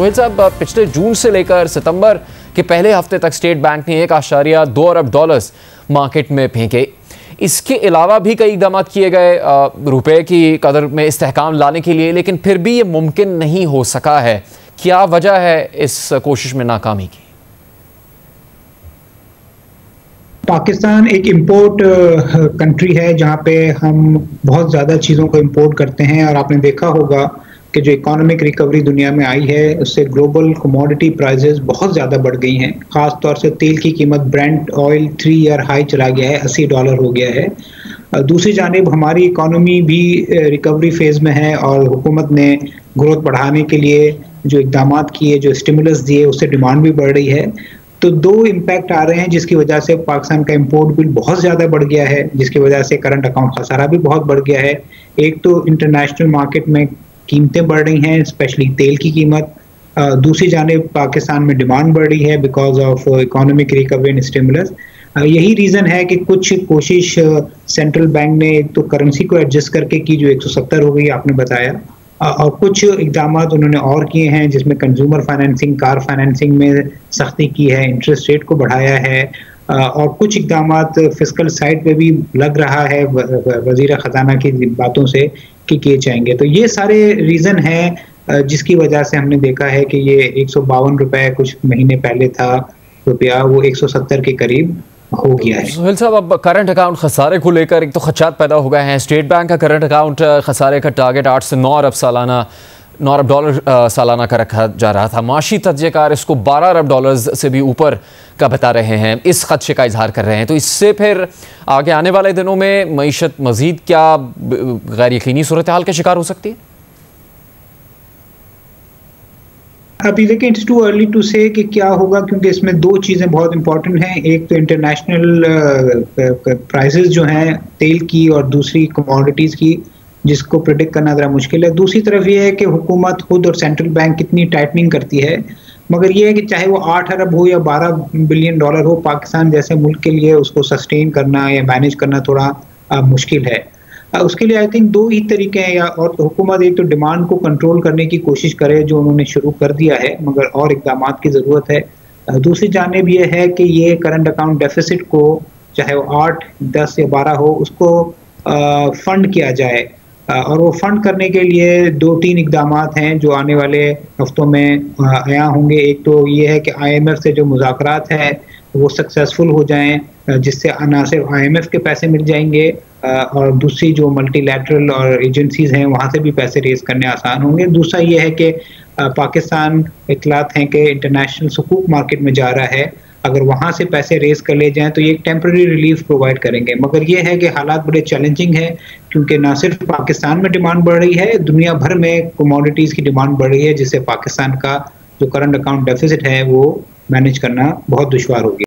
सोहेल साहब, पिछले जून से लेकर सितंबर के पहले हफ्ते तक स्टेट बैंक ने 1.2 अरब डॉलर्स मार्केट में फेंके। इसके अलावा भी कई इक़दाम किए गए रुपए की कदर में इस्तेहकाम लाने के लिए, लेकिन फिर भी ये मुमकिन नहीं हो सका है। क्या वजह है इस कोशिश में नाकामी की? पाकिस्तान एक इंपोर्ट कंट्री है जहाँ पे हम बहुत ज़्यादा चीज़ों को इंपोर्ट करते हैं, और आपने देखा होगा कि जो इकोनॉमिक रिकवरी दुनिया में आई है उससे ग्लोबल कमोडिटी प्राइसेस बहुत ज़्यादा बढ़ गई हैं। ख़ास तौर से तेल की कीमत, ब्रेंट ऑयल 3 ईयर हाई चला गया है, $80 हो गया है। दूसरी जानिब हमारी इकोनॉमी भी रिकवरी फेज़ में है, और हुकूमत ने ग्रोथ बढ़ाने के लिए जो इक़दाम किए, जो स्टिमुलस दिए, उससे डिमांड भी बढ़ रही है। तो दो इम्पैक्ट आ रहे हैं जिसकी वजह से पाकिस्तान का इंपोर्ट बिल बहुत ज़्यादा बढ़ गया है, जिसकी वजह से करंट अकाउंट खसारा भी बहुत बढ़ गया है। एक तो इंटरनेशनल मार्केट में कीमतें बढ़ रही हैं, स्पेशली तेल की कीमत। दूसरी जानिब पाकिस्तान में डिमांड बढ़ रही है because of economic recovery and stimulus. यही रीज़न है कि कुछ कोशिश सेंट्रल बैंक ने एक तो करेंसी को एडजस्ट करके की, जो 170 हो गई आपने बताया, और कुछ इक़दाम उन्होंने और किए हैं जिसमें कंज्यूमर फाइनेंसिंग, कार फाइनेंसिंग में सख्ती की है, इंटरेस्ट रेट को बढ़ाया है, और कुछ इक़दाम फिस्कल साइड पे भी लग रहा है वज़ीर ख़जाना की बातों से कि किए जाएंगे। तो ये सारे रीज़न हैं जिसकी वजह से हमने देखा है कि ये 152 रुपये कुछ महीने पहले था रुपया, वो 170 के करीब हो गया है। सोहेल साहब, अब करंट अकाउंट खसारे को लेकर एक तो खदशात पैदा हो गए हैं। स्टेट बैंक का करंट अकाउंट खसारे का टारगेट 8 से 9 अरब डॉलर सालाना का रखा जा रहा था। माशी तज्ज़ियेकार इसको 12 अरब डॉलर्स से भी ऊपर का बता रहे हैं, इस खदशे का इजहार कर रहे हैं। तो इससे फिर आगे आने वाले दिनों में मईशत मज़ीद क्या गैर यकीनी सूरत हाल का शिकार हो सकती है? अभी देखिए, इट्स टू अर्ली टू से कि क्या होगा, क्योंकि इसमें दो चीज़ें बहुत इंपॉर्टेंट हैं। एक तो इंटरनेशनल प्राइसेस जो हैं तेल की, और दूसरी कमोडिटीज़ की, जिसको प्रिडिक्ट करना ज़रा मुश्किल है। दूसरी तरफ ये है कि हुकूमत खुद और सेंट्रल बैंक कितनी टाइटनिंग करती है। मगर ये है कि चाहे वो 8 अरब हो या 12 बिलियन डॉलर हो, पाकिस्तान जैसे मुल्क के लिए उसको सस्टेन करना या मैनेज करना थोड़ा मुश्किल है। उसके लिए आई थिंक दो ही तरीके हैं, या और तो हुकूमत एक तो डिमांड को कंट्रोल करने की कोशिश करे, जो उन्होंने शुरू कर दिया है, मगर और इक़दाम की ज़रूरत है। दूसरी जानिब ये है कि ये करंट अकाउंट डेफिसिट को, चाहे वो 8, 10 या 12 हो, उसको फंड किया जाए। और वो फंड करने के लिए 2-3 इक़दाम हैं जो आने वाले हफ्तों में आया होंगे। एक तो ये है कि IMF से जो मुज़ाकरात है वो सक्सेसफुल हो जाएं, जिससे ना सिर्फ IMF के पैसे मिल जाएंगे, और दूसरी जो मल्टीलैटरल और एजेंसीज हैं वहाँ से भी पैसे रेज करने आसान होंगे। दूसरा ये है कि पाकिस्तान इतलात हैं कि इंटरनेशनल सुकूक मार्केट में जा रहा है, अगर वहाँ से पैसे रेज कर ले जाएं तो ये एक टेम्पररी रिलीफ प्रोवाइड करेंगे। मगर ये है कि हालात बड़े चैलेंजिंग हैं, क्योंकि ना सिर्फ पाकिस्तान में डिमांड बढ़ रही है, दुनिया भर में कमोडिटीज़ की डिमांड बढ़ रही है, जिससे पाकिस्तान का जो करंट अकाउंट डेफिसिट है वो मैनेज करना बहुत दुश्वार हो गया।